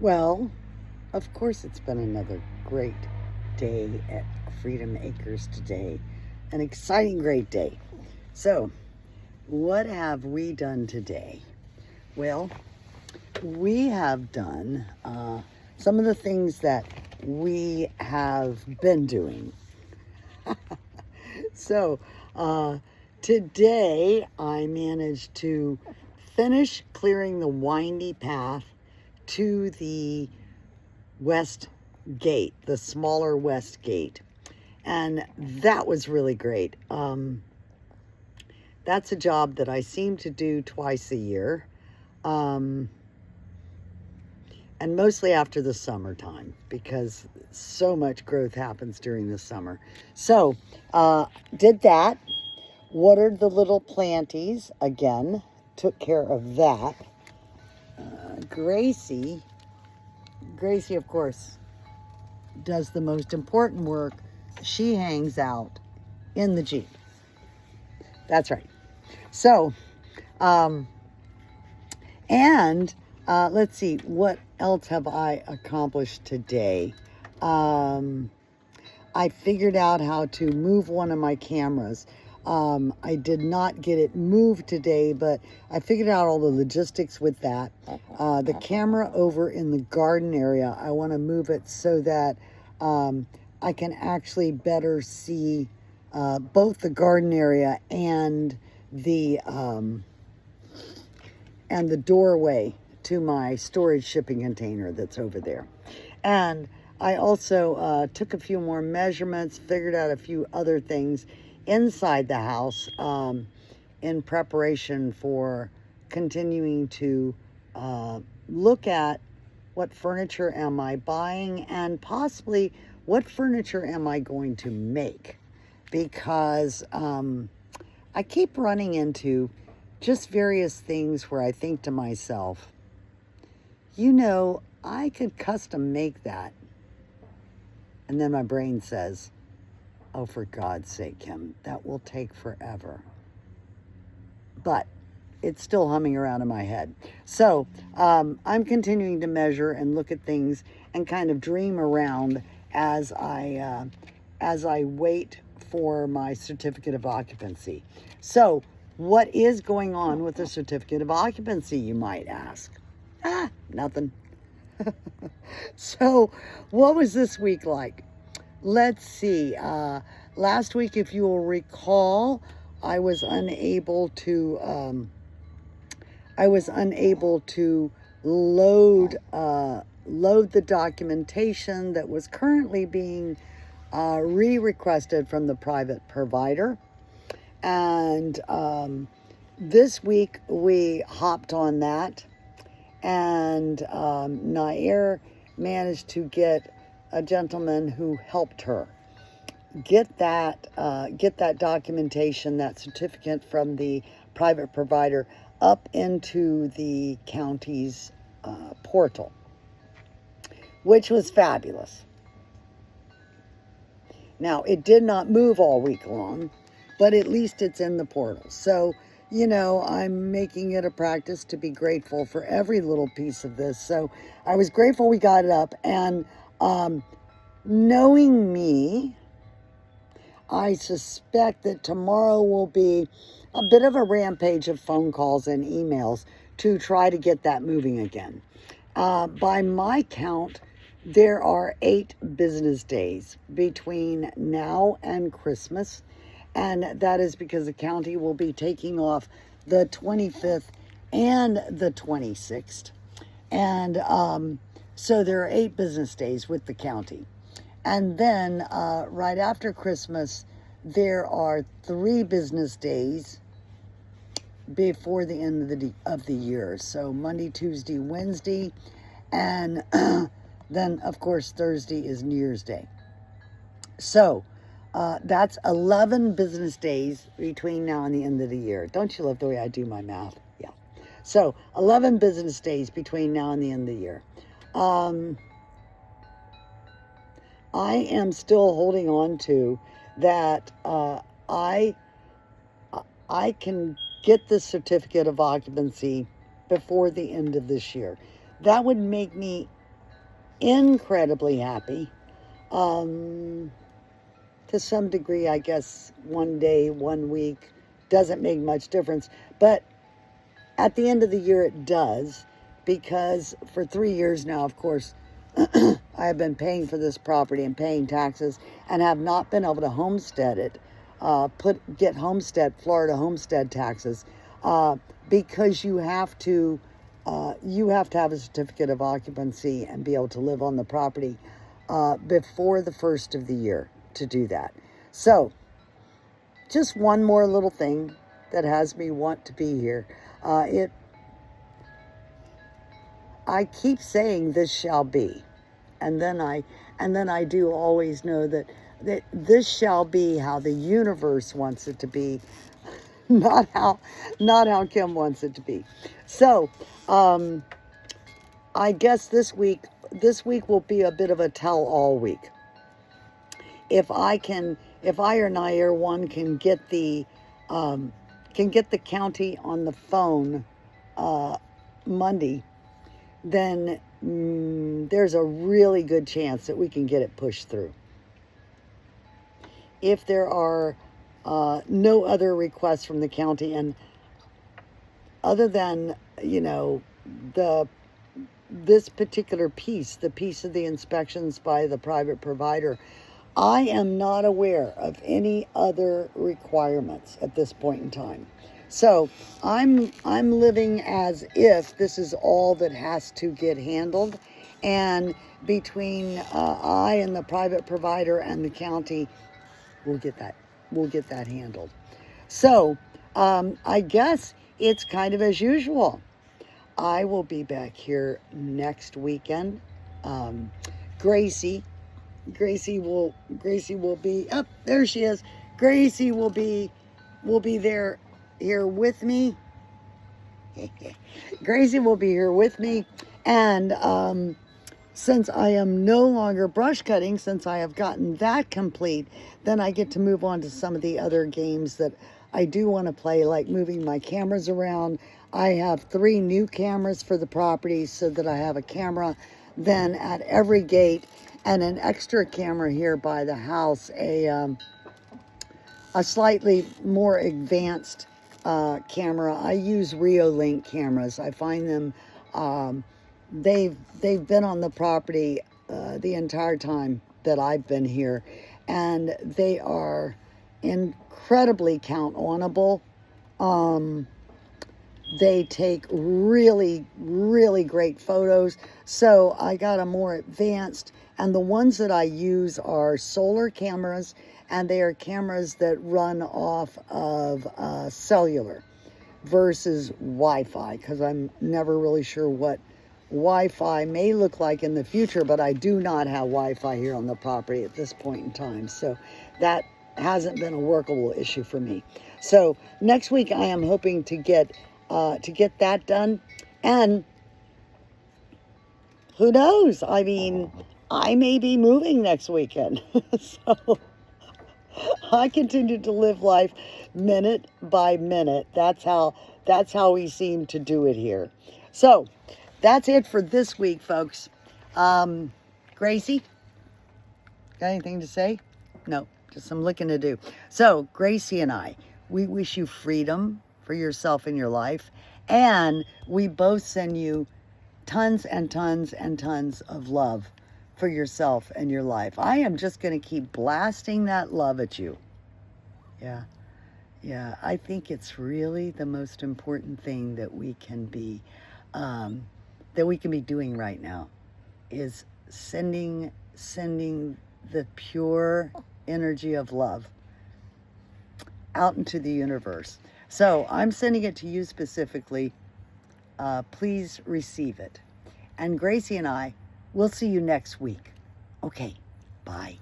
Well, of course, it's been another great day at Freedom Acres today. An exciting, great day. So, what have we done today? Well, we have done some of the things that we have been doing. So, today I managed to finish clearing the windy path to the west gate, the smaller west gate. And that was really great. That's a job that I seem to do twice a year. And mostly after the summertime, because so much growth happens during the summer. So, did that, watered the little planties again, took care of that. Gracie, of course, does the most important work. She hangs out in the Jeep. That's right. So, let's see, what else have I accomplished today? I figured out how to move one of my cameras. I did not get it moved today, but I figured out all the logistics with that. The camera over in the garden area, I want to move it so that I can actually better see both the garden area and the doorway to my storage shipping container that's over there. And I also took a few more measurements, figured out a few other things inside the house in preparation for continuing to look at what furniture am I buying and possibly what furniture am I going to make, because I keep running into just various things where I think to myself, I could custom make that. And then my brain says, oh, for God's sake, Kim, that will take forever. But it's still humming around in my head. So I'm continuing to measure and look at things and kind of dream around as I wait for my certificate of occupancy. So what is going on with the certificate of occupancy, you might ask? Nothing. So what was this week like? Let's see. Last week, if you will recall, I was unable to load the documentation that was currently being re-requested from the private provider. And this week we hopped on that, and Nair managed to get a gentleman who helped her get that documentation, that certificate from the private provider up into the county's portal, which was fabulous. Now, it did not move all week long, but at least it's in the portal. So, I'm making it a practice to be grateful for every little piece of this. So I was grateful we got it up, and knowing me, I suspect that tomorrow will be a bit of a rampage of phone calls and emails to try to get that moving again. By my count, there are 8 business days between now and Christmas, and that is because the county will be taking off the 25th and the 26th. And so there are 8 business days with the county. And then right after Christmas, there are 3 business days before the end of the year. So Monday, Tuesday, Wednesday, and then, of course, Thursday is New Year's Day. So that's 11 business days between now and the end of the year. Don't you love the way I do my math? Yeah. So 11 business days between now and the end of the year. I am still holding on to that. I can get the certificate of occupancy before the end of this year. That would make me incredibly happy. To some degree, I guess 1 day, 1 week doesn't make much difference. But at the end of the year, it does, because for 3 years now, of course, I have been paying for this property and paying taxes and have not been able to homestead it, get Florida homestead taxes, because you have to have a certificate of occupancy and be able to live on the property before the first of the year to do that. So, just one more little thing that has me want to be here. I keep saying this shall be, and then I do always know that this shall be how the universe wants it to be, not how Kim wants it to be. So, I guess this week will be a bit of a tell-all week. If I or Nair one can get the county on the phone Monday, then there's a really good chance that we can get it pushed through. If there are no other requests from the county, and other than, this particular piece, the piece of the inspections by the private provider, I am not aware of any other requirements at this point in time. So I'm living as if this is all that has to get handled, and between I and the private provider and the county, we'll get that handled. So I guess it's kind of as usual. I will be back here next weekend. Gracie will be up. There she is. Gracie will be here with me. Gracie will be here with me, and since I am no longer brush cutting, since I have gotten that complete, then I get to move on to some of the other games that I do want to play, like moving my cameras around. I have 3 new cameras for the property, so that I have a camera then at every gate, and an extra camera here by the house, a slightly more advanced camera. I use Reolink cameras. I find them, they've been on the property the entire time that I've been here, and they are incredibly count-onable. They take really, really great photos. So I got a more advanced, and the ones that I use are solar cameras, and they are cameras that run off of cellular versus Wi-Fi, because I'm never really sure what Wi-Fi may look like in the future, but I do not have Wi-Fi here on the property at this point in time. So that hasn't been a workable issue for me. So next week I am hoping to get that done, and who knows? I mean, I may be moving next weekend. So I continue to live life minute by minute. That's how we seem to do it here. So that's it for this week, folks. Gracie, got anything to say? No, just some licking to do. So Gracie and I, we wish you freedom for yourself and your life, and we both send you tons and tons and tons of love for yourself and your life. I am just going to keep blasting that love at you. Yeah, I think it's really the most important thing that we can be doing right now, is sending the pure energy of love out into the universe. So I'm sending it to you specifically. Please receive it. And Gracie and I will see you next week. Okay, bye.